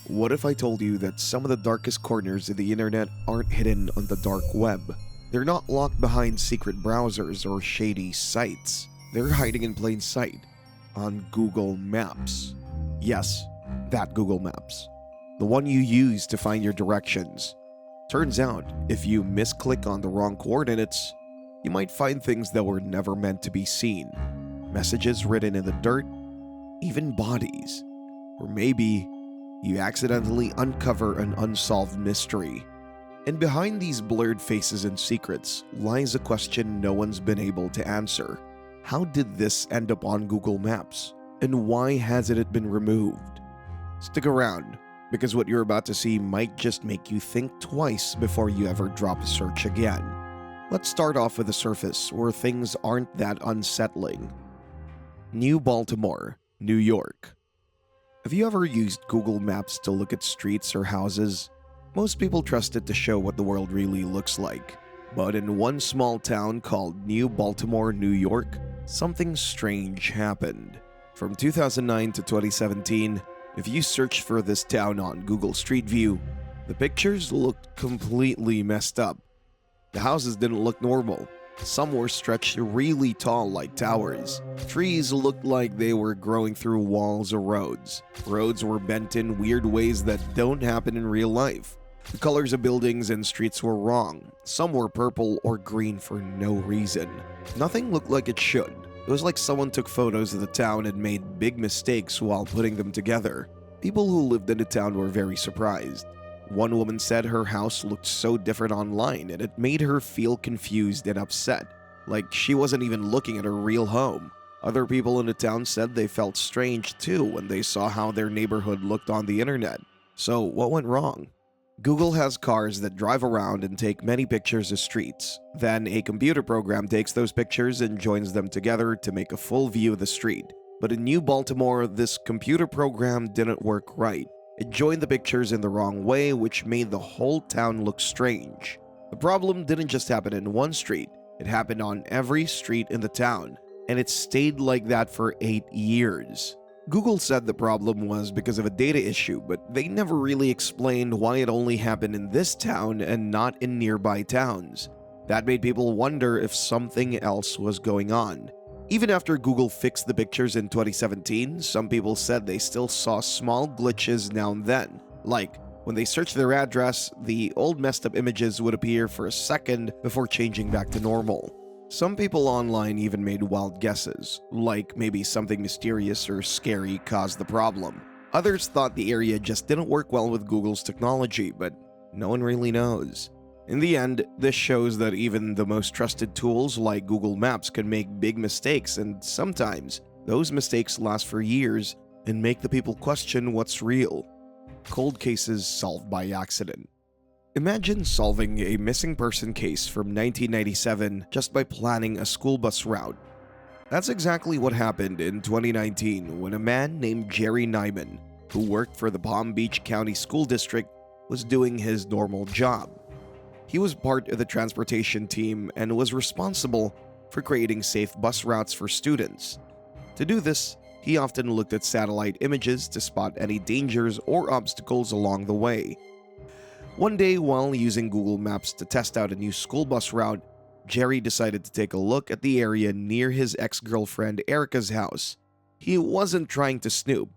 What if I told you that some of the darkest corners of the internet aren't hidden on the dark web? They're not locked behind secret browsers or shady sites. They're hiding in plain sight on Google Maps. Yes, that Google Maps. The one you use to find your directions. Turns out, if you misclick on the wrong coordinates, you might find things that were never meant to be seen. Messages written in the dirt, even bodies. Or maybe you accidentally uncover an unsolved mystery. And behind these blurred faces and secrets lies a question no one's been able to answer. How did this end up on Google Maps? And why hasn't it been removed? Stick around, because what you're about to see might just make you think twice before you ever drop a search again. Let's start off with the surface, where things aren't that unsettling. New Baltimore, New York. Have you ever used Google Maps to look at streets or houses? Most people trust it to show what the world really looks like. But in one small town called New Baltimore, New York, something strange happened. From 2009 to 2017, if you search for this town on Google Street View, the pictures looked completely messed up. The houses didn't look normal. Some were stretched really tall like towers. Trees looked like they were growing through walls or roads. Roads were bent in weird ways that don't happen in real life. The colors of buildings and streets were wrong. Some were purple or green for no reason. Nothing looked like it should. It was like someone took photos of the town and made big mistakes while putting them together. People who lived in the town were very surprised. One woman said her house looked so different online and it made her feel confused and upset, like she wasn't even looking at her real home. Other people in the town said they felt strange too when they saw how their neighborhood looked on the internet. So what went wrong? Google has cars that drive around and take many pictures of streets. Then a computer program takes those pictures and joins them together to make a full view of the street. But in New Baltimore, this computer program didn't work right. It joined the pictures in the wrong way, which made the whole town look strange. The problem didn't just happen in one street, it happened on every street in the town, and it stayed like that for 8 years. Google said the problem was because of a data issue, but they never really explained why it only happened in this town and not in nearby towns. That made people wonder if something else was going on. Even after Google fixed the pictures in 2017, some people said they still saw small glitches now and then. Like, when they searched their address, the old messed up images would appear for a second before changing back to normal. Some people online even made wild guesses, like maybe something mysterious or scary caused the problem. Others thought the area just didn't work well with Google's technology, but no one really knows. In the end, this shows that even the most trusted tools like Google Maps can make big mistakes, and sometimes those mistakes last for years and make the people question what's real. Cold cases solved by accident. Imagine solving a missing person case from 1997 just by planning a school bus route. That's exactly what happened in 2019 when a man named Jerry Nyman, who worked for the Palm Beach County School District, was doing his normal job. He was part of the transportation team and was responsible for creating safe bus routes for students. To do this, he often looked at satellite images to spot any dangers or obstacles along the way. One day, while using Google Maps to test out a new school bus route, Jerry decided to take a look at the area near his ex-girlfriend Erica's house. He wasn't trying to snoop.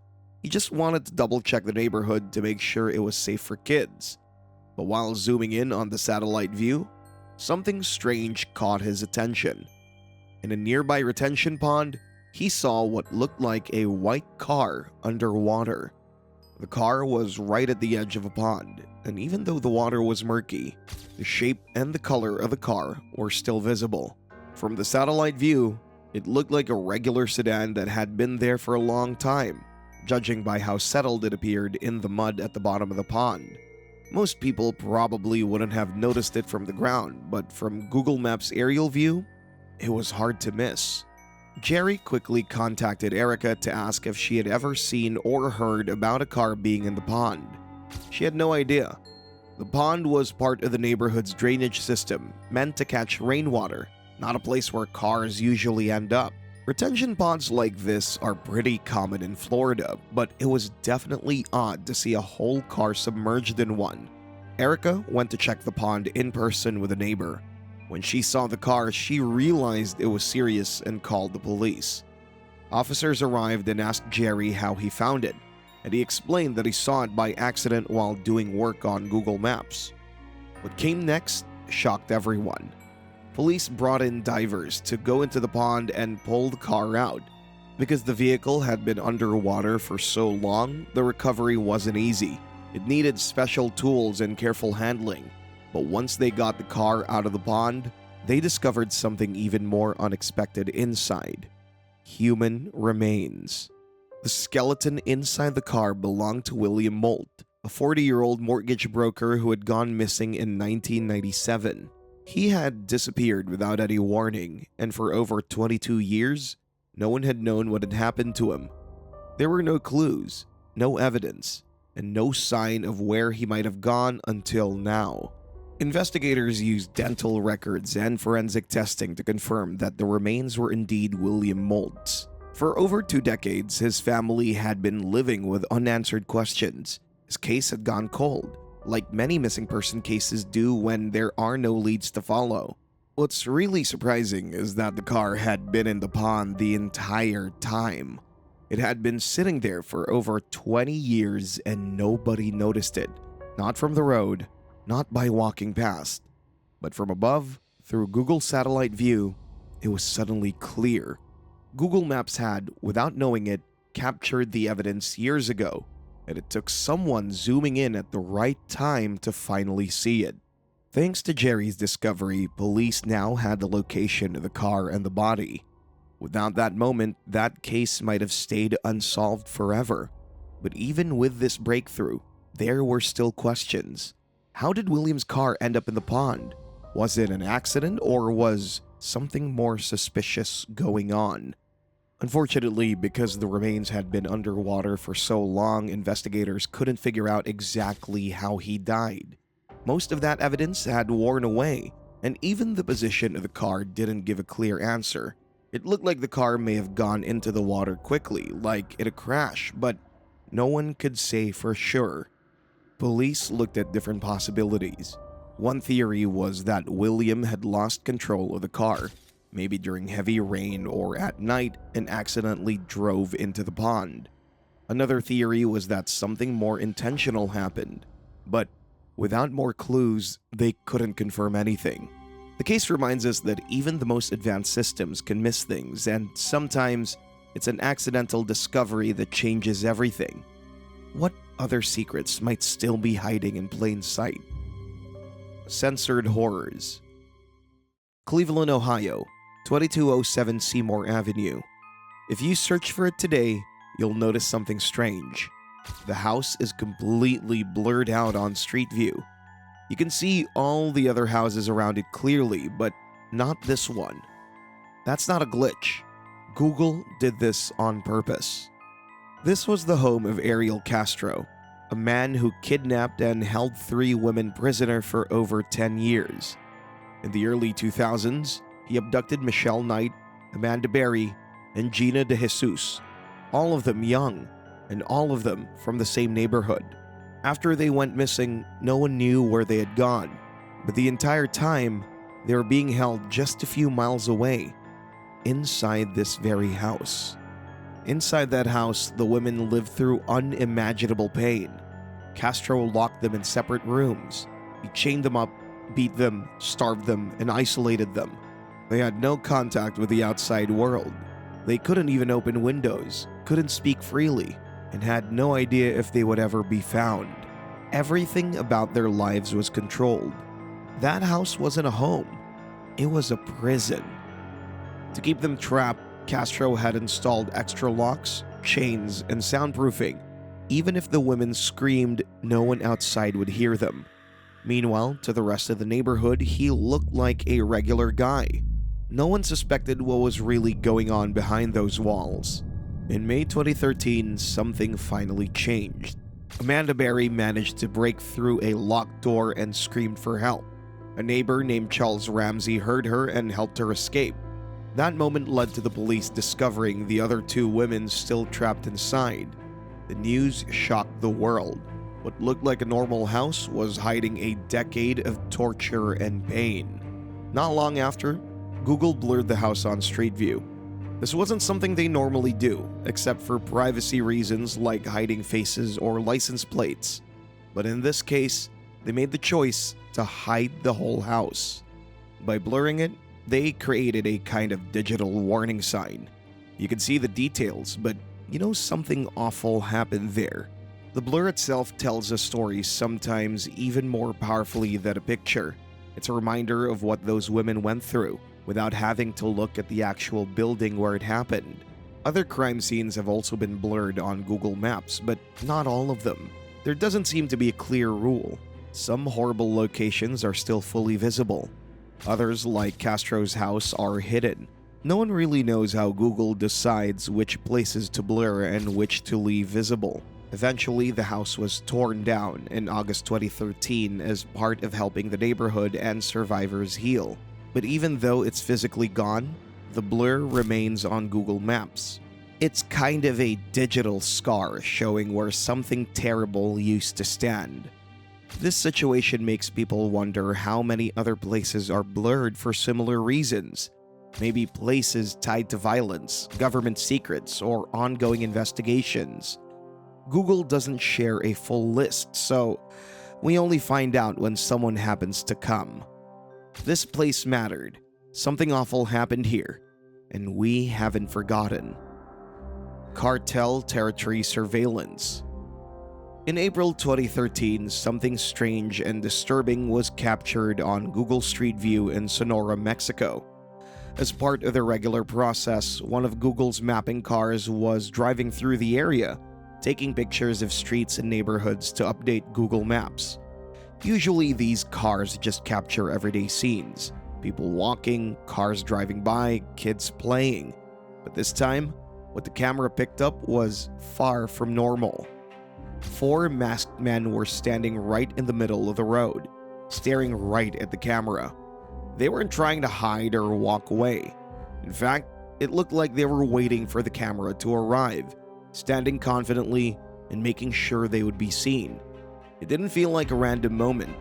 He just wanted to double-check the neighborhood to make sure it was safe for kids. But while zooming in on the satellite view, something strange caught his attention. In a nearby retention pond, he saw what looked like a white car underwater. The car was right at the edge of a pond, and even though the water was murky, the shape and the color of the car were still visible. From the satellite view, it looked like a regular sedan that had been there for a long time, judging by how settled it appeared in the mud at the bottom of the pond. Most people probably wouldn't have noticed it from the ground, but from Google Maps aerial view, it was hard to miss. Jerry quickly contacted Erica to ask if she had ever seen or heard about a car being in the pond. She had no idea. The pond was part of the neighborhood's drainage system, meant to catch rainwater, not a place where cars usually end up. Retention ponds like this are pretty common in Florida, but it was definitely odd to see a whole car submerged in one. Erica went to check the pond in person with a neighbor. When she saw the car, she realized it was serious and called the police. Officers arrived and asked Jerry how he found it, and he explained that he saw it by accident while doing work on Google Maps. What came next shocked everyone. Police brought in divers to go into the pond and pull the car out. Because the vehicle had been underwater for so long, the recovery wasn't easy. It needed special tools and careful handling. But once they got the car out of the pond, they discovered something even more unexpected inside. Human remains. The skeleton inside the car belonged to William Moult, a 40-year-old mortgage broker who had gone missing in 1997. He had disappeared without any warning, and for over 22 years, no one had known what had happened to him. There were no clues, no evidence, and no sign of where he might have gone until now. Investigators used dental records and forensic testing to confirm that the remains were indeed William Moult's. For over 2 decades, his family had been living with unanswered questions. His case had gone cold, like many missing person cases do when there are no leads to follow. What's really surprising is that the car had been in the pond the entire time. It had been sitting there for over 20 years and nobody noticed it. Not from the road, not by walking past, but from above, through Google satellite view, it was suddenly clear. Google Maps had, without knowing it, captured the evidence years ago, and it took someone zooming in at the right time to finally see it. Thanks to Jerry's discovery, police now had the location of the car and the body. Without that moment, that case might have stayed unsolved forever. But even with this breakthrough, there were still questions. How did William's car end up in the pond? Was it an accident or was something more suspicious going on? Unfortunately, because the remains had been underwater for so long, investigators couldn't figure out exactly how he died. Most of that evidence had worn away, and even the position of the car didn't give a clear answer. It looked like the car may have gone into the water quickly, like it had crashed, but no one could say for sure. Police looked at different possibilities. One theory was that William had lost control of the car, maybe during heavy rain or at night, and accidentally drove into the pond. Another theory was that something more intentional happened, but without more clues, they couldn't confirm anything. The case reminds us that even the most advanced systems can miss things, and sometimes it's an accidental discovery that changes everything. What other secrets might still be hiding in plain sight? Censored horrors. Cleveland, Ohio, 2207 Seymour Avenue. If you search for it today, you'll notice something strange. The house is completely blurred out on Street View. You can see all the other houses around it clearly, but not this one. That's not a glitch. Google did this on purpose. This was the home of Ariel Castro, a man who kidnapped and held 3 women prisoner for over 10 years. In the early 2000s, he abducted Michelle Knight, Amanda Berry, and Gina De Jesus, all of them young, and all of them from the same neighborhood. After they went missing, no one knew where they had gone, but the entire time, they were being held just a few miles away, inside this very house. Inside that house, the women lived through unimaginable pain. Castro locked them in separate rooms. He chained them up, beat them, starved them, and isolated them. They had no contact with the outside world. They couldn't even open windows, couldn't speak freely, and had no idea if they would ever be found. Everything about their lives was controlled. That house wasn't a home. It was a prison. To keep them trapped, Castro had installed extra locks, chains, and soundproofing. Even if the women screamed, no one outside would hear them. Meanwhile, to the rest of the neighborhood, he looked like a regular guy. No one suspected what was really going on behind those walls. In May 2013, something finally changed. Amanda Berry managed to break through a locked door and screamed for help. A neighbor named Charles Ramsey heard her and helped her escape. That moment led to the police discovering the other two women still trapped inside. The news shocked the world. What looked like a normal house was hiding a decade of torture and pain. Not long after, Google blurred the house on Street View. This wasn't something they normally do, except for privacy reasons like hiding faces or license plates. But in this case, they made the choice to hide the whole house. By blurring it, they created a kind of digital warning sign. You can see the details, but something awful happened there. The blur itself tells a story sometimes even more powerfully than a picture. It's a reminder of what those women went through, without having to look at the actual building where it happened. Other crime scenes have also been blurred on Google Maps, but not all of them. There doesn't seem to be a clear rule. Some horrible locations are still fully visible. Others, like Castro's house, are hidden. No one really knows how Google decides which places to blur and which to leave visible. Eventually, the house was torn down in August 2013 as part of helping the neighborhood and survivors heal. But even though it's physically gone, the blur remains on Google Maps. It's kind of a digital scar showing where something terrible used to stand. This situation makes people wonder how many other places are blurred for similar reasons. Maybe places tied to violence, government secrets, or ongoing investigations. Google doesn't share a full list, so we only find out when someone happens to come. This place mattered. Something awful happened here, and we haven't forgotten. Cartel territory surveillance. In April 2013, something strange and disturbing was captured on Google Street View in Sonora, Mexico. As part of the regular process, one of Google's mapping cars was driving through the area, taking pictures of streets and neighborhoods to update Google Maps. Usually, these cars just capture everyday scenes. People walking, cars driving by, kids playing. But this time, what the camera picked up was far from normal. 4 masked men were standing right in the middle of the road, staring right at the camera. They weren't trying to hide or walk away. In fact, it looked like they were waiting for the camera to arrive, standing confidently and making sure they would be seen. It didn't feel like a random moment.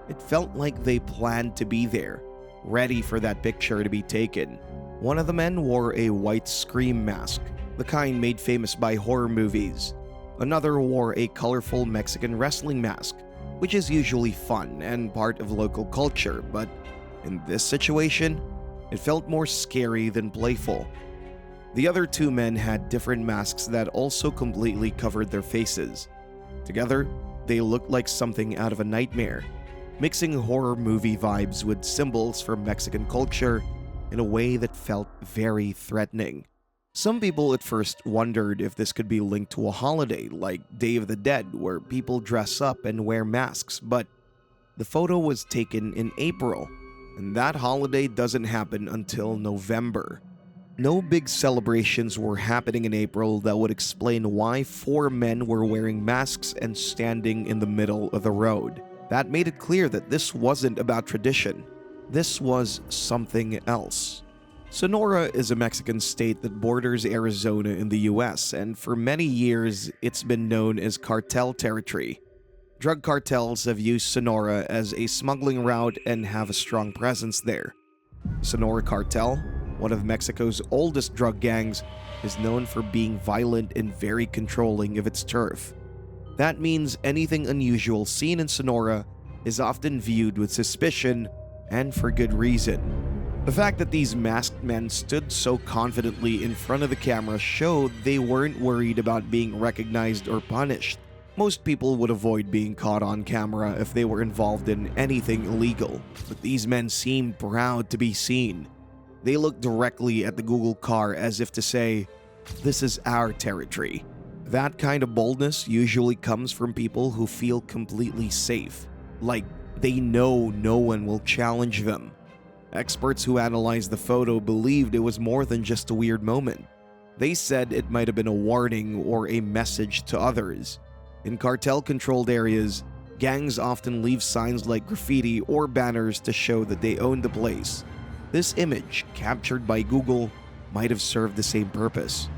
It felt like they planned to be there, ready for that picture to be taken. One of the men wore a white scream mask, the kind made famous by horror movies. Another wore a colorful Mexican wrestling mask, which is usually fun and part of local culture, but in this situation, it felt more scary than playful. The other 2 men had different masks that also completely covered their faces. Together, they looked like something out of a nightmare, mixing horror movie vibes with symbols from Mexican culture in a way that felt very threatening. Some people at first wondered if this could be linked to a holiday like Day of the Dead, where people dress up and wear masks, but the photo was taken in April, and that holiday doesn't happen until November. No big celebrations were happening in April that would explain why 4 men were wearing masks and standing in the middle of the road. That made it clear that this wasn't about tradition. This was something else. Sonora is a Mexican state that borders Arizona in the US, and for many years it's been known as cartel territory. Drug cartels have used Sonora as a smuggling route and have a strong presence there. Sonora Cartel, one of Mexico's oldest drug gangs, is known for being violent and very controlling of its turf. That means anything unusual seen in Sonora is often viewed with suspicion, and for good reason. The fact that these masked men stood so confidently in front of the camera showed they weren't worried about being recognized or punished. Most people would avoid being caught on camera if they were involved in anything illegal, but these men seemed proud to be seen. They looked directly at the Google car as if to say, "This is our territory." That kind of boldness usually comes from people who feel completely safe, like they know no one will challenge them. Experts who analyzed the photo believed it was more than just a weird moment. They said it might have been a warning or a message to others. In cartel-controlled areas, gangs often leave signs like graffiti or banners to show that they own the place. This image, captured by Google, might have served the same purpose.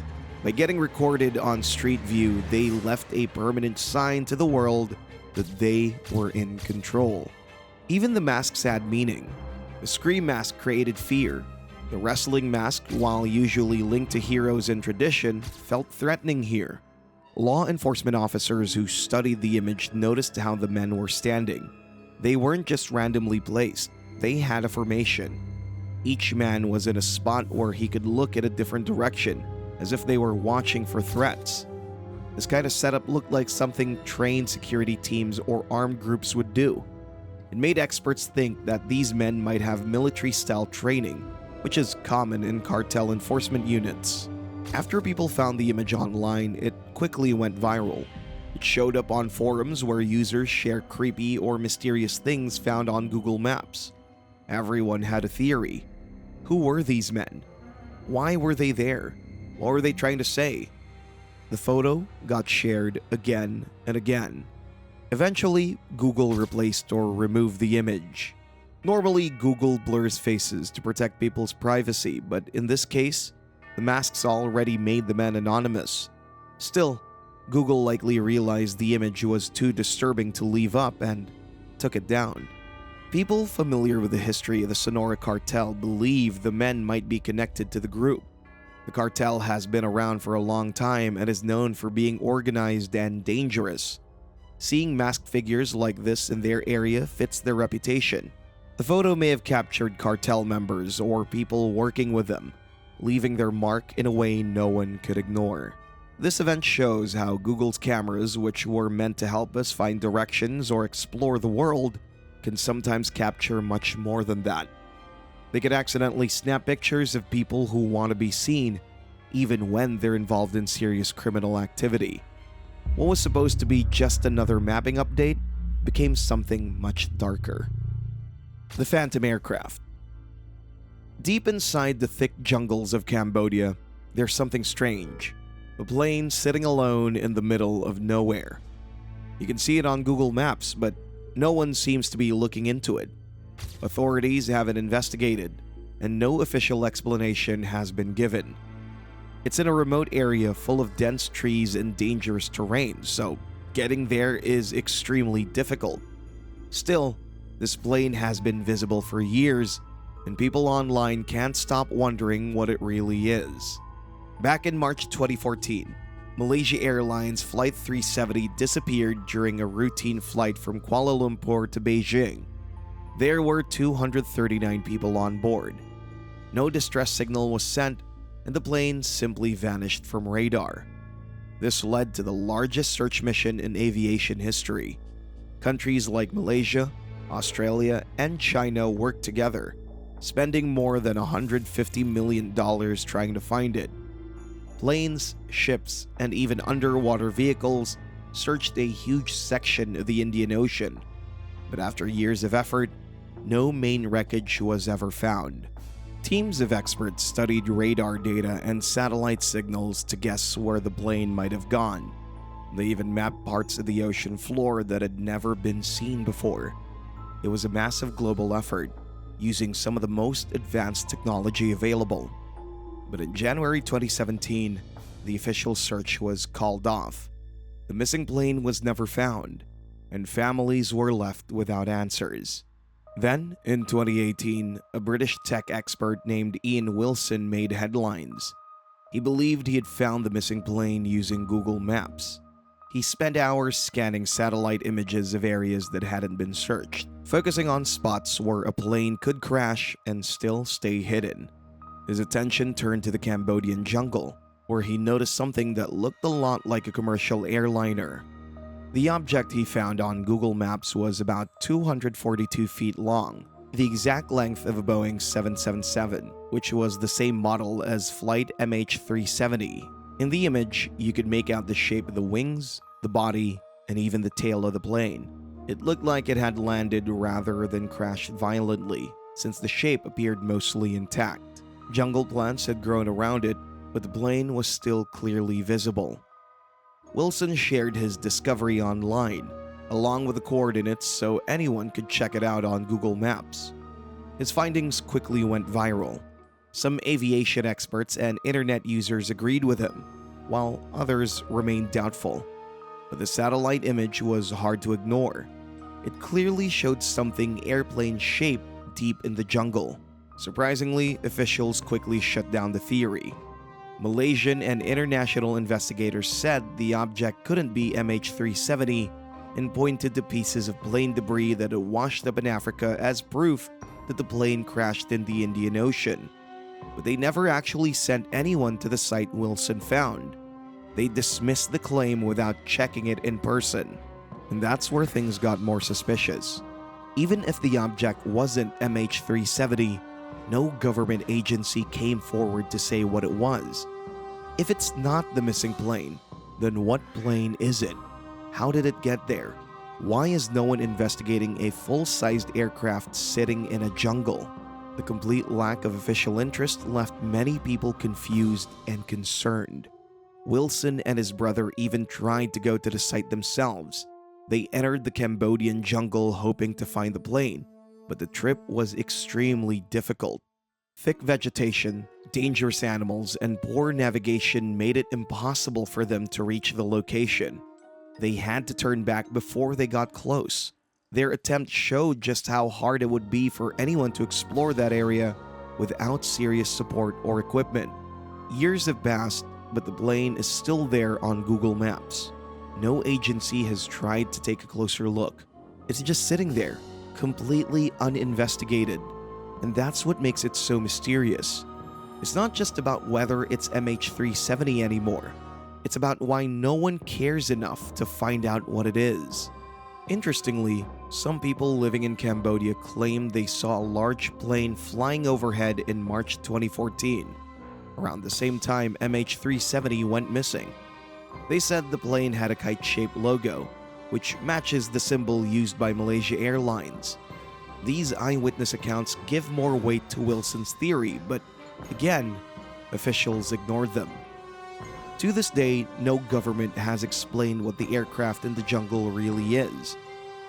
By getting recorded on Street View, they left a permanent sign to the world that they were in control. Even the masks had meaning. The scream mask created fear. The wrestling mask, while usually linked to heroes and tradition, felt threatening here. Law enforcement officers who studied the image noticed how the men were standing. They weren't just randomly placed, they had a formation. Each man was in a spot where he could look at a different direction, as if they were watching for threats. This kind of setup looked like something trained security teams or armed groups would do. It made experts think that these men might have military-style training, which is common in cartel enforcement units. After people found the image online, it quickly went viral. It showed up on forums where users share creepy or mysterious things found on Google Maps. Everyone had a theory. Who were these men? Why were they there? What were they trying to say? The photo got shared again and again. Eventually, Google replaced or removed the image. Normally, Google blurs faces to protect people's privacy, but in this case, the masks already made the men anonymous. Still, Google likely realized the image was too disturbing to leave up and took it down. People familiar with the history of the Sonora cartel believe the men might be connected to the group. The cartel has been around for a long time and is known for being organized and dangerous. Seeing masked figures like this in their area fits their reputation. The photo may have captured cartel members or people working with them, leaving their mark in a way no one could ignore. This event shows how Google's cameras, which were meant to help us find directions or explore the world, can sometimes capture much more than that. They could accidentally snap pictures of people who want to be seen, even when they're involved in serious criminal activity. What was supposed to be just another mapping update became something much darker. The Phantom Aircraft. Deep inside the thick jungles of Cambodia, there's something strange. A plane sitting alone in the middle of nowhere. You can see it on Google Maps, but no one seems to be looking into it. Authorities haven't investigated, and no official explanation has been given. It's in a remote area full of dense trees and dangerous terrain, so getting there is extremely difficult. Still, this plane has been visible for years, and people online can't stop wondering what it really is. Back in March 2014, Malaysia Airlines Flight 370 disappeared during a routine flight from Kuala Lumpur to Beijing. There were 239 people on board. No distress signal was sent, and the plane simply vanished from radar. This led to the largest search mission in aviation history. Countries like Malaysia, Australia, and China worked together, spending more than $150 million trying to find it. Planes, ships, and even underwater vehicles searched a huge section of the Indian Ocean, but after years of effort, no main wreckage was ever found. Teams of experts studied radar data and satellite signals to guess where the plane might have gone. They even mapped parts of the ocean floor that had never been seen before. It was a massive global effort, using some of the most advanced technology available. But in January 2017, the official search was called off. The missing plane was never found, and families were left without answers. Then, in 2018, a British tech expert named Ian Wilson made headlines. He believed he had found the missing plane using Google Maps. He spent hours scanning satellite images of areas that hadn't been searched, focusing on spots where a plane could crash and still stay hidden. His attention turned to the Cambodian jungle, where he noticed something that looked a lot like a commercial airliner. The object he found on Google Maps was about 242 feet long, the exact length of a Boeing 777, which was the same model as Flight MH370. In the image, you could make out the shape of the wings, the body, and even the tail of the plane. It looked like it had landed rather than crashed violently, since the shape appeared mostly intact. Jungle plants had grown around it, but the plane was still clearly visible. Wilson shared his discovery online, along with the coordinates so anyone could check it out on Google Maps. His findings quickly went viral. Some aviation experts and internet users agreed with him, while others remained doubtful. But the satellite image was hard to ignore. It clearly showed something airplane-shaped deep in the jungle. Surprisingly, officials quickly shut down the theory. Malaysian and international investigators said the object couldn't be MH370 and pointed to pieces of plane debris that had washed up in Africa as proof that the plane crashed in the Indian Ocean. But they never actually sent anyone to the site Wilson found. They dismissed the claim without checking it in person. And that's where things got more suspicious. Even if the object wasn't MH370, no government agency came forward to say what it was. If it's not the missing plane, then what plane is it? How did it get there? Why is no one investigating a full-sized aircraft sitting in a jungle? The complete lack of official interest left many people confused and concerned. Wilson and his brother even tried to go to the site themselves. They entered the Cambodian jungle hoping to find the plane, but the trip was extremely difficult. Thick vegetation, dangerous animals, and poor navigation made it impossible for them to reach the location. They had to turn back before they got close. Their attempt showed just how hard it would be for anyone to explore that area without serious support or equipment. Years have passed, but the plane is still there on Google Maps. No agency has tried to take a closer look. It's just sitting there, completely uninvestigated. And that's what makes it so mysterious. It's not just about whether it's MH370 anymore. It's about why no one cares enough to find out what it is. Interestingly, some people living in Cambodia claimed they saw a large plane flying overhead in March 2014, around the same time MH370 went missing. They said the plane had a kite-shaped logo, which matches the symbol used by Malaysia Airlines. These eyewitness accounts give more weight to Wilson's theory, but again, officials ignored them. To this day, no government has explained what the aircraft in the jungle really is.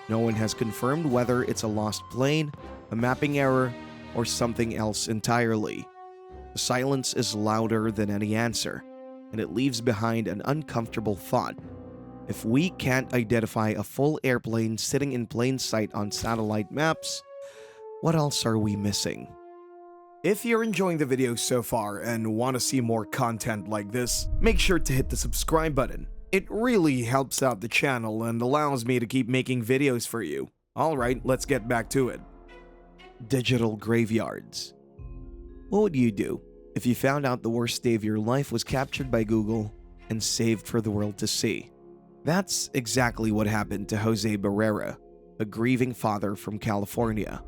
No one has confirmed whether it's a lost plane, a mapping error, or something else entirely. The silence is louder than any answer, and it leaves behind an uncomfortable thought. If we can't identify a full airplane sitting in plain sight on satellite maps, what else are we missing? If you're enjoying the video so far and want to see more content like this, make sure to hit the subscribe button. It really helps out the channel and allows me to keep making videos for you. Alright, let's get back to it. Digital graveyards. What would you do if you found out the worst day of your life was captured by Google and saved for the world to see? That's exactly what happened to Jose Barrera, a grieving father from California.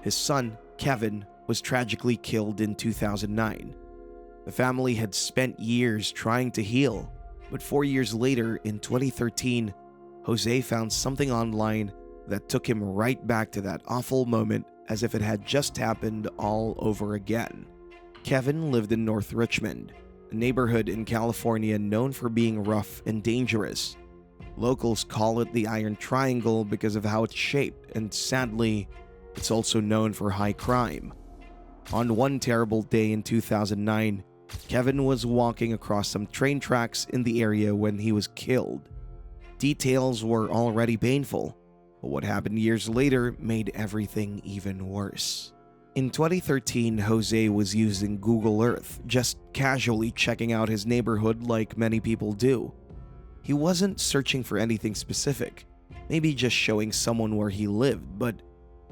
His son, Kevin, was tragically killed in 2009. The family had spent years trying to heal, but 4 years later, in 2013, Jose found something online that took him right back to that awful moment as if it had just happened all over again. Kevin lived in North Richmond, a neighborhood in California known for being rough and dangerous. Locals call it the Iron Triangle because of how it's shaped, and sadly, it's also known for high crime. On one terrible day in 2009, Kevin was walking across some train tracks in the area when he was killed. Details were already painful, but what happened years later made everything even worse. In 2013, Jose was using Google Earth, just casually checking out his neighborhood like many people do. He wasn't searching for anything specific, maybe just showing someone where he lived, but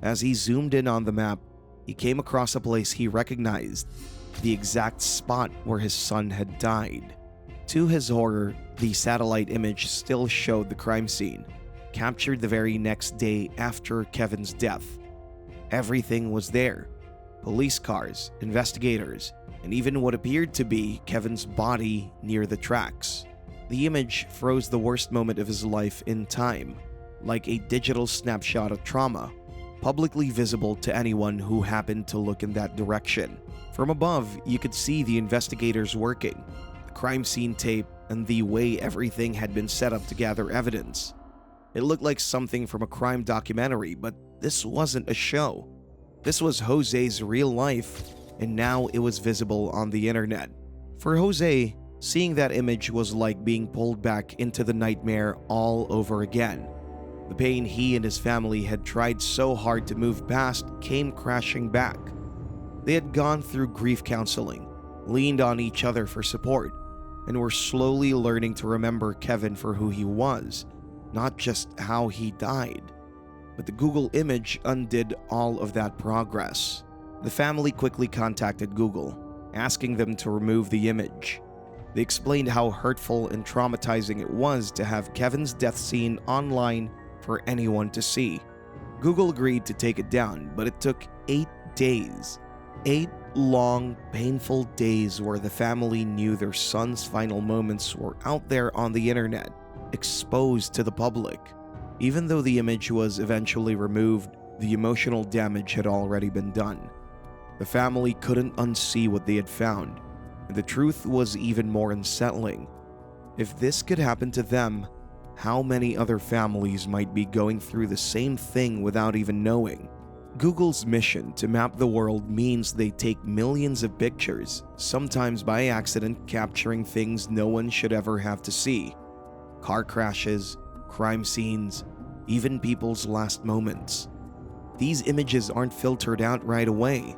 as he zoomed in on the map, he came across a place he recognized, the exact spot where his son had died. To his horror, the satellite image still showed the crime scene, captured the very next day after Kevin's death. Everything was there: police cars, investigators, and even what appeared to be Kevin's body near the tracks. The image froze the worst moment of his life in time, like a digital snapshot of trauma, publicly visible to anyone who happened to look in that direction. From above, you could see the investigators working, the crime scene tape, and the way everything had been set up to gather evidence. It looked like something from a crime documentary, but this wasn't a show. This was Jose's real life, and now it was visible on the internet. For Jose, seeing that image was like being pulled back into the nightmare all over again. The pain he and his family had tried so hard to move past came crashing back. They had gone through grief counseling, leaned on each other for support, and were slowly learning to remember Kevin for who he was, not just how he died. But the Google image undid all of that progress. The family quickly contacted Google, asking them to remove the image. They explained how hurtful and traumatizing it was to have Kevin's death scene online for anyone to see. Google agreed to take it down, but it took 8 days. 8 long, painful days where the family knew their son's final moments were out there on the internet, exposed to the public. Even though the image was eventually removed, the emotional damage had already been done. The family couldn't unsee what they had found, and the truth was even more unsettling. If this could happen to them, how many other families might be going through the same thing without even knowing? Google's mission to map the world means they take millions of pictures, sometimes by accident capturing things no one should ever have to see. Car crashes, crime scenes, even people's last moments. These images aren't filtered out right away,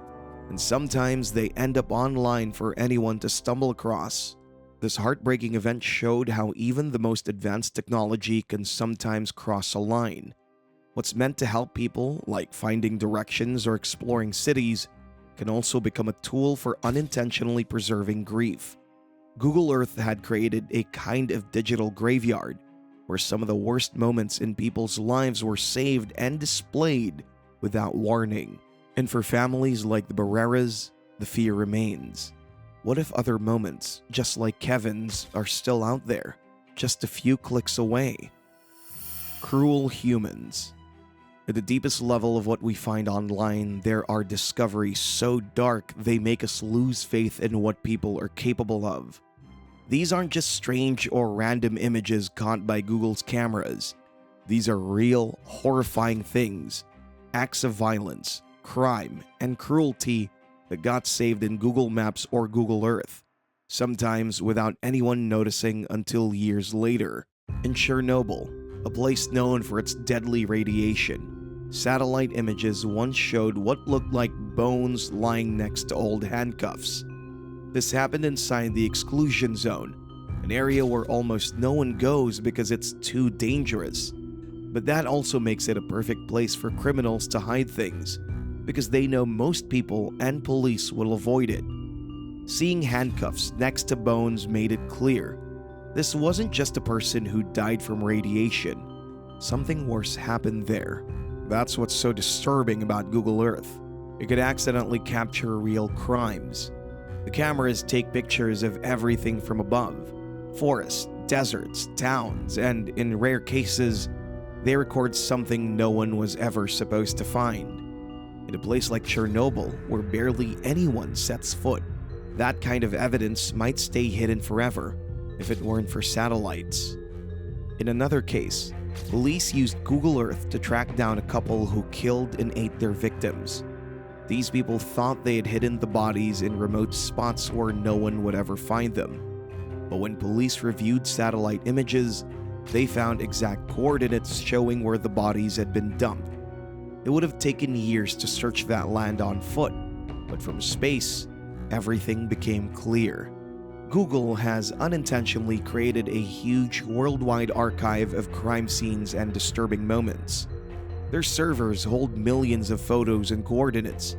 and sometimes they end up online for anyone to stumble across. This heartbreaking event showed how even the most advanced technology can sometimes cross a line. What's meant to help people, like finding directions or exploring cities, can also become a tool for unintentionally preserving grief. Google Earth had created a kind of digital graveyard, where some of the worst moments in people's lives were saved and displayed without warning. And for families like the Barreras, the fear remains. What if other moments, just like Kevin's, are still out there, just a few clicks away? Cruel humans. At the deepest level of what we find online, there are discoveries so dark they make us lose faith in what people are capable of. These aren't just strange or random images caught by Google's cameras. These are real, horrifying things, acts of violence, crime, and cruelty that got saved in Google Maps or Google Earth, sometimes without anyone noticing until years later. In Chernobyl, a place known for its deadly radiation, satellite images once showed what looked like bones lying next to old handcuffs. This happened inside the exclusion zone, an area where almost no one goes because it's too dangerous. But that also makes it a perfect place for criminals to hide things, because they know most people and police will avoid it. Seeing handcuffs next to bones made it clear. This wasn't just a person who died from radiation. Something worse happened there. That's what's so disturbing about Google Earth. It could accidentally capture real crimes. The cameras take pictures of everything from above: forests, deserts, towns, and in rare cases, they record something no one was ever supposed to find. In a place like Chernobyl, where barely anyone sets foot, that kind of evidence might stay hidden forever if it weren't for satellites. In another case, police used Google Earth to track down a couple who killed and ate their victims. These people thought they had hidden the bodies in remote spots where no one would ever find them. But when police reviewed satellite images, they found exact coordinates showing where the bodies had been dumped. It would have taken years to search that land on foot, but from space, everything became clear. Google has unintentionally created a huge worldwide archive of crime scenes and disturbing moments. Their servers hold millions of photos and coordinates,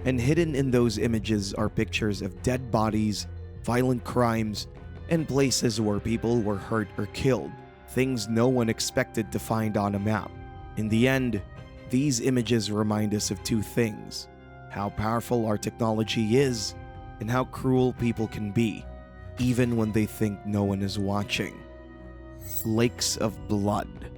and hidden in those images are pictures of dead bodies, violent crimes, and places where people were hurt or killed, things no one expected to find on a map. In the end, these images remind us of two things: how powerful our technology is, and how cruel people can be, even when they think no one is watching. Lakes of blood.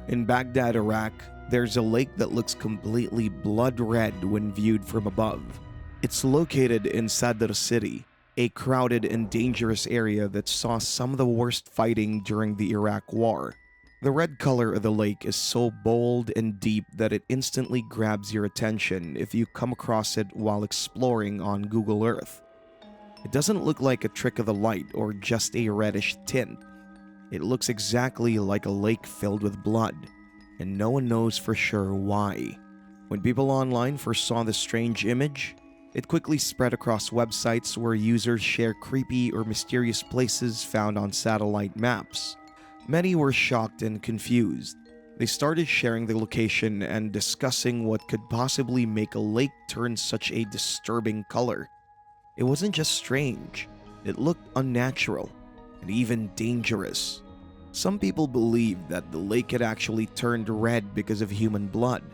In Baghdad, Iraq, there's a lake that looks completely blood red when viewed from above. It's located in Sadr City, a crowded and dangerous area that saw some of the worst fighting during the Iraq War. The red color of the lake is so bold and deep that it instantly grabs your attention if you come across it while exploring on Google Earth. It doesn't look like a trick of the light or just a reddish tint. It looks exactly like a lake filled with blood, and no one knows for sure why. When people online first saw this strange image, it quickly spread across websites where users share creepy or mysterious places found on satellite maps. Many were shocked and confused. They started sharing the location and discussing what could possibly make a lake turn such a disturbing color. It wasn't just strange, it looked unnatural and even dangerous. Some people believed that the lake had actually turned red because of human blood.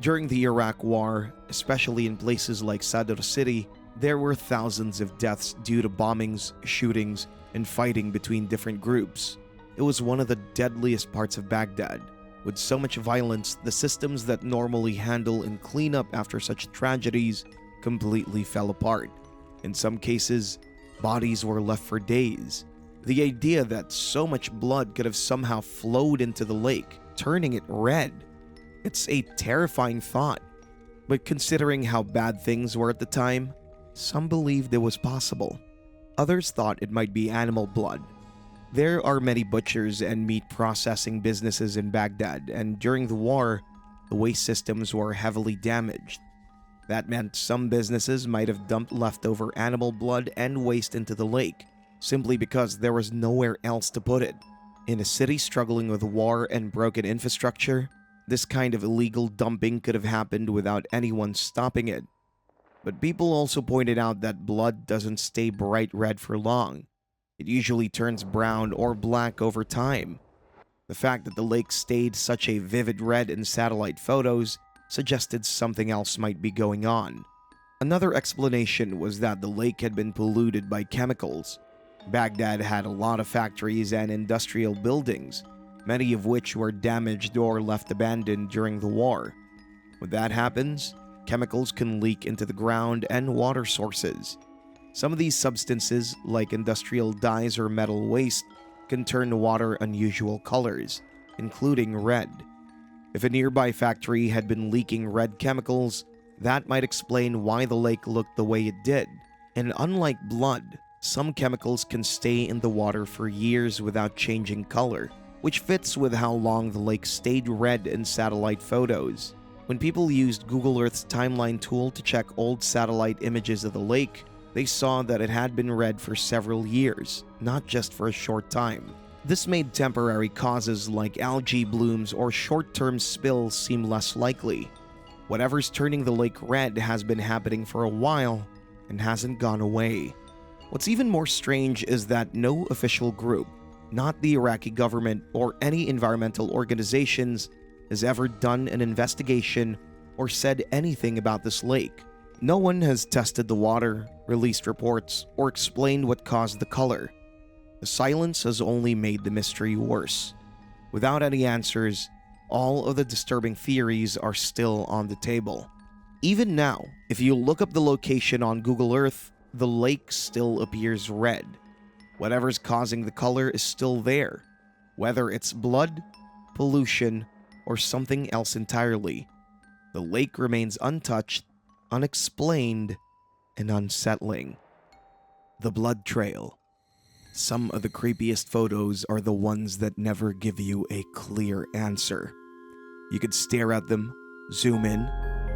During the Iraq War, especially in places like Sadr City, there were thousands of deaths due to bombings, shootings, and fighting between different groups. It was one of the deadliest parts of Baghdad. With so much violence, the systems that normally handle and clean up after such tragedies completely fell apart. In some cases, bodies were left for days. The idea that so much blood could have somehow flowed into the lake, turning it red, it's a terrifying thought. But considering how bad things were at the time, some believed it was possible. Others thought it might be animal blood. There are many butchers and meat processing businesses in Baghdad, and during the war, the waste systems were heavily damaged. That meant some businesses might have dumped leftover animal blood and waste into the lake, simply because there was nowhere else to put it. In a city struggling with war and broken infrastructure, this kind of illegal dumping could have happened without anyone stopping it. But people also pointed out that blood doesn't stay bright red for long. It usually turns brown or black over time. The fact that the lake stayed such a vivid red in satellite photos suggested something else might be going on. Another explanation was that the lake had been polluted by chemicals. Baghdad had a lot of factories and industrial buildings, many of which were damaged or left abandoned during the war. When that happens, chemicals can leak into the ground and water sources. Some of these substances, like industrial dyes or metal waste, can turn water unusual colors, including red. If a nearby factory had been leaking red chemicals, that might explain why the lake looked the way it did. And unlike blood, some chemicals can stay in the water for years without changing color, which fits with how long the lake stayed red in satellite photos. When people used Google Earth's timeline tool to check old satellite images of the lake, they saw that it had been red for several years, not just for a short time. This made temporary causes like algae blooms or short-term spills seem less likely. Whatever's turning the lake red has been happening for a while and hasn't gone away. What's even more strange is that no official group, not the Iraqi government or any environmental organizations, has ever done an investigation or said anything about this lake. No one has tested the water, released reports, or explained what caused the color. The silence has only made the mystery worse. Without any answers, all of the disturbing theories are still on the table. Even now, if you look up the location on Google Earth, the lake still appears red. Whatever's causing the color is still there, whether it's blood, pollution, or something else entirely. The lake remains untouched, unexplained, and unsettling. The blood trail. Some of the creepiest photos are the ones that never give you a clear answer. You could stare at them, zoom in,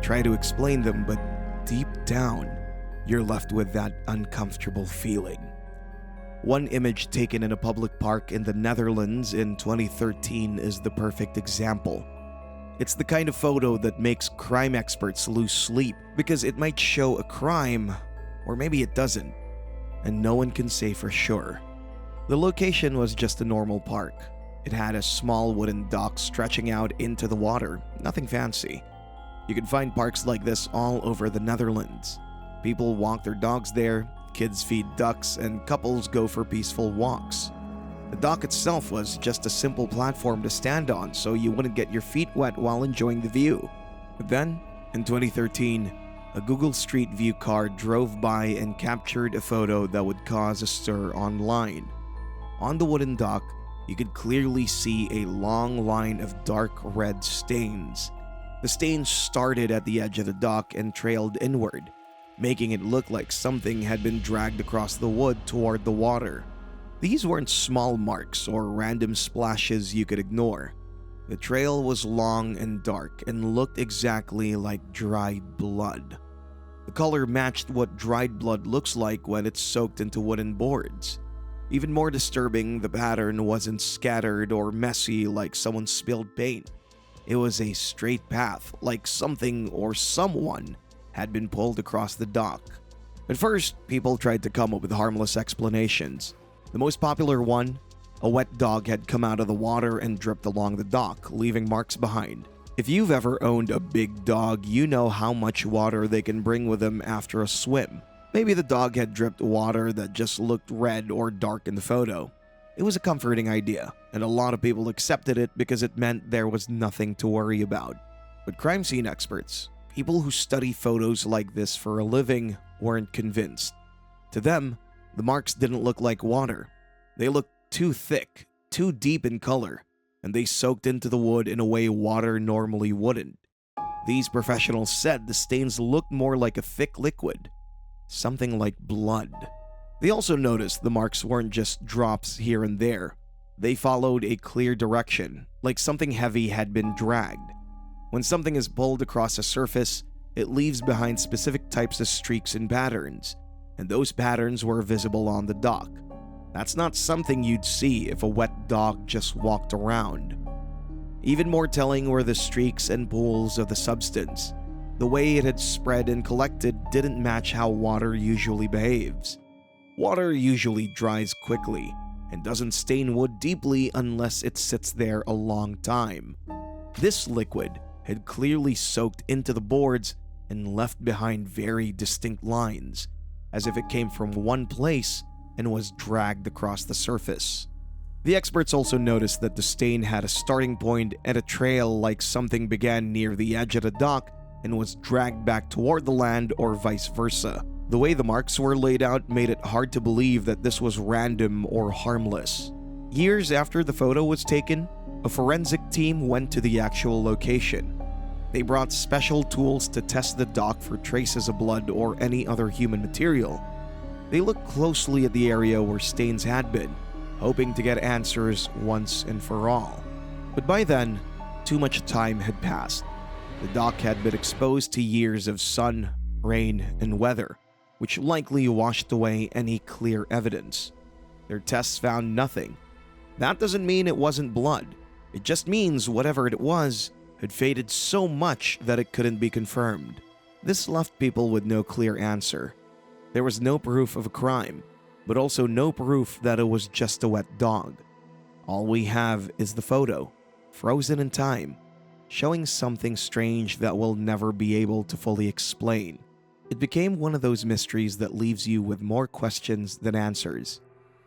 try to explain them, but deep down, you're left with that uncomfortable feeling. One image taken in a public park in the Netherlands in 2013 is the perfect example. It's the kind of photo that makes crime experts lose sleep because it might show a crime, or maybe it doesn't, and no one can say for sure. The location was just a normal park. It had a small wooden dock stretching out into the water, nothing fancy. You can find parks like this all over the Netherlands. People walk their dogs there, kids feed ducks, and couples go for peaceful walks. The dock itself was just a simple platform to stand on so you wouldn't get your feet wet while enjoying the view. But then, in 2013, a Google Street View car drove by and captured a photo that would cause a stir online. On the wooden dock, you could clearly see a long line of dark red stains. The stains started at the edge of the dock and trailed inward, making it look like something had been dragged across the wood toward the water. These weren't small marks or random splashes you could ignore. The trail was long and dark and looked exactly like dried blood. The color matched what dried blood looks like when it's soaked into wooden boards. Even more disturbing, the pattern wasn't scattered or messy like someone spilled paint. It was a straight path, like something or someone had been pulled across the dock. At first, people tried to come up with harmless explanations. The most popular one, a wet dog had come out of the water and dripped along the dock, leaving marks behind. If you've ever owned a big dog, you know how much water they can bring with them after a swim. Maybe the dog had dripped water that just looked red or dark in the photo. It was a comforting idea, and a lot of people accepted it because it meant there was nothing to worry about. But crime scene experts, people who study photos like this for a living, weren't convinced. To them, the marks didn't look like water. They looked too thick, too deep in color, and they soaked into the wood in a way water normally wouldn't. These professionals said the stains looked more like a thick liquid, something like blood. They also noticed the marks weren't just drops here and there. They followed a clear direction, like something heavy had been dragged. When something is pulled across a surface, it leaves behind specific types of streaks and patterns, and those patterns were visible on the dock. That's not something you'd see if a wet dog just walked around. Even more telling were the streaks and pools of the substance. The way it had spread and collected didn't match how water usually behaves. Water usually dries quickly and doesn't stain wood deeply unless it sits there a long time. This liquid had clearly soaked into the boards and left behind very distinct lines, as if it came from one place and was dragged across the surface. The experts also noticed that the stain had a starting point and a trail, like something began near the edge of the dock and was dragged back toward the land or vice versa. The way the marks were laid out made it hard to believe that this was random or harmless. Years after the photo was taken, a forensic team went to the actual location. They brought special tools to test the dock for traces of blood or any other human material. They looked closely at the area where stains had been, hoping to get answers once and for all. But by then, too much time had passed. The dock had been exposed to years of sun, rain, and weather, which likely washed away any clear evidence. Their tests found nothing. That doesn't mean it wasn't blood. It just means whatever it was had faded so much that it couldn't be confirmed. This left people with no clear answer. There was no proof of a crime, but also no proof that it was just a wet dog. All we have is the photo, frozen in time, showing something strange that we'll never be able to fully explain. It became one of those mysteries that leaves you with more questions than answers,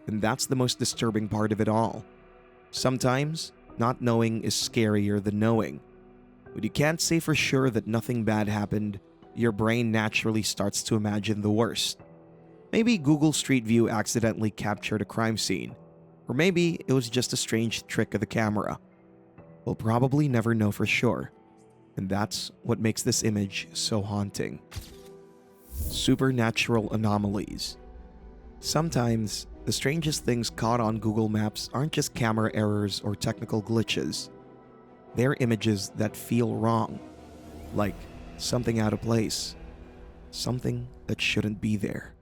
and that's the most disturbing part of it all. Sometimes, not knowing is scarier than knowing. When you can't say for sure that nothing bad happened, your brain naturally starts to imagine the worst. Maybe Google Street View accidentally captured a crime scene, or maybe it was just a strange trick of the camera. We'll probably never know for sure, and that's what makes this image so haunting. Supernatural anomalies. Sometimes, the strangest things caught on Google Maps aren't just camera errors or technical glitches. They're images that feel wrong, like something out of place, something that shouldn't be there.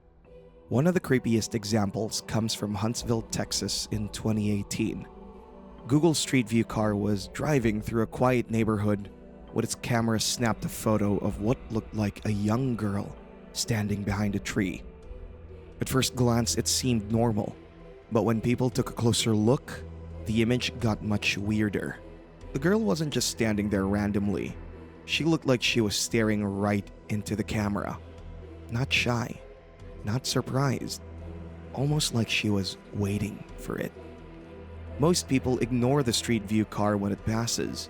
One of the creepiest examples comes from Huntsville, Texas in 2018. Google Street View car was driving through a quiet neighborhood when its camera snapped a photo of what looked like a young girl standing behind a tree. At first glance, it seemed normal, but when people took a closer look, the image got much weirder. The girl wasn't just standing there randomly. She looked like she was staring right into the camera. Not shy, not surprised, almost like she was waiting for it. Most people ignore the Street View car when it passes,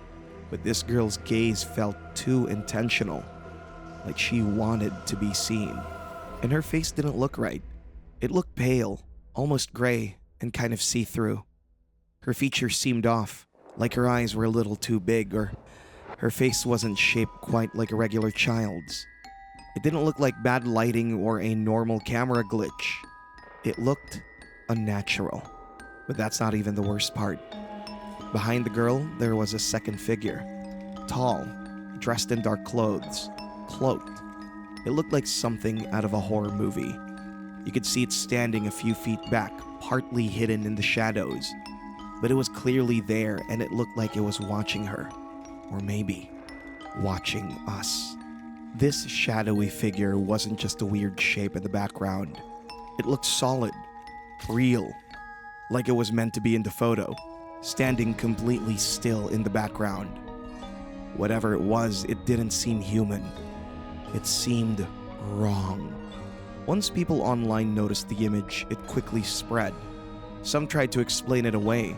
but this girl's gaze felt too intentional, like she wanted to be seen. And her face didn't look right. It looked pale, almost gray, and kind of see-through. Her features seemed off, like her eyes were a little too big, or her face wasn't shaped quite like a regular child's. It didn't look like bad lighting or a normal camera glitch. It looked unnatural. But that's not even the worst part. Behind the girl, there was a second figure. Tall, dressed in dark clothes, cloaked. It looked like something out of a horror movie. You could see it standing a few feet back, partly hidden in the shadows. But it was clearly there, and it looked like it was watching her. Or maybe watching us. This shadowy figure wasn't just a weird shape in the background. It looked solid, real, like it was meant to be in the photo, standing completely still in the background. Whatever it was, it didn't seem human. It seemed wrong. Once people online noticed the image, it quickly spread. Some tried to explain it away.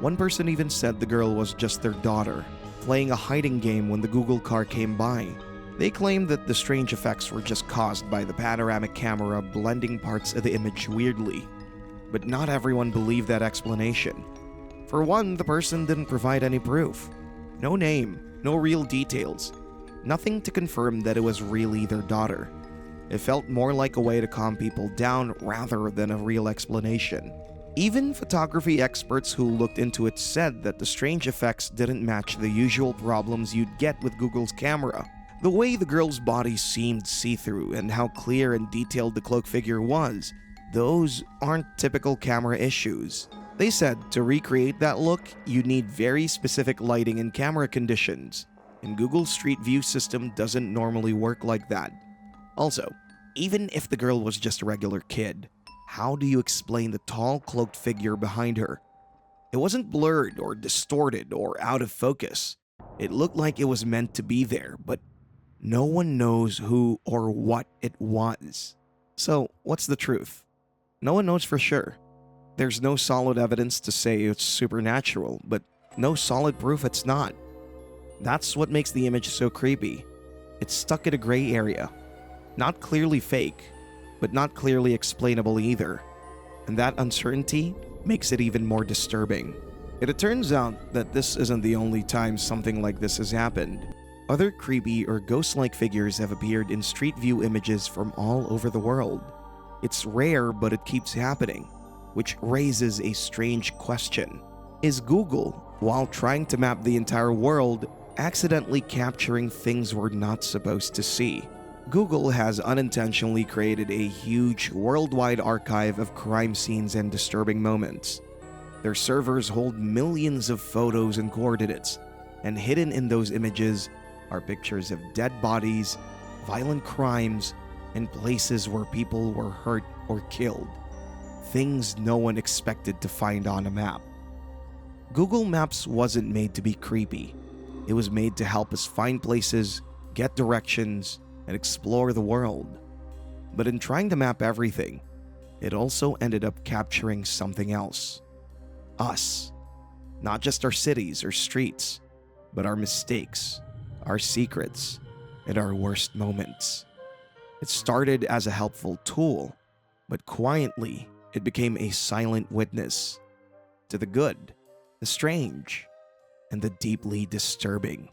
One person even said the girl was just their daughter, playing a hiding game when the Google car came by. They claimed that the strange effects were just caused by the panoramic camera blending parts of the image weirdly. But not everyone believed that explanation. For one, the person didn't provide any proof. No name, no real details. Nothing to confirm that it was really their daughter. It felt more like a way to calm people down rather than a real explanation. Even photography experts who looked into it said that the strange effects didn't match the usual problems you'd get with Google's camera. The way the girl's body seemed see-through and how clear and detailed the cloak figure was, those aren't typical camera issues. They said to recreate that look, you need very specific lighting and camera conditions, and Google's Street View system doesn't normally work like that. Also, even if the girl was just a regular kid, how do you explain the tall cloaked figure behind her? It wasn't blurred or distorted or out of focus. It looked like it was meant to be there, but no one knows who or what it was. So, what's the truth? No one knows for sure. There's no solid evidence to say it's supernatural, but no solid proof it's not. That's what makes the image so creepy. It's stuck in a gray area. Not clearly fake, but not clearly explainable either. And that uncertainty makes it even more disturbing. It turns out that this isn't the only time something like this has happened. Other creepy or ghost-like figures have appeared in Street View images from all over the world. It's rare, but it keeps happening, which raises a strange question. Is Google, while trying to map the entire world, accidentally capturing things we're not supposed to see? Google has unintentionally created a huge worldwide archive of crime scenes and disturbing moments. Their servers hold millions of photos and coordinates, and hidden in those images are pictures of dead bodies, violent crimes, and places where people were hurt or killed. Things no one expected to find on a map. Google Maps wasn't made to be creepy. It was made to help us find places, get directions, and explore the world. But in trying to map everything, it also ended up capturing something else. Us. Not just our cities or streets, but our mistakes, our secrets, and our worst moments. It started as a helpful tool, but quietly it became a silent witness to the good, the strange, and the deeply disturbing.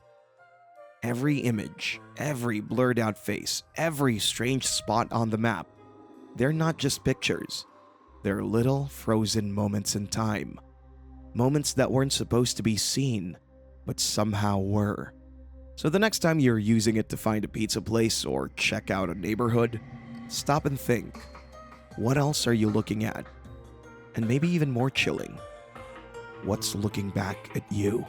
Every image, every blurred out face, every strange spot on the map, they're not just pictures. They're little frozen moments in time. Moments that weren't supposed to be seen, but somehow were. So the next time you're using it to find a pizza place or check out a neighborhood, stop and think. What else are you looking at? And maybe even more chilling, what's looking back at you?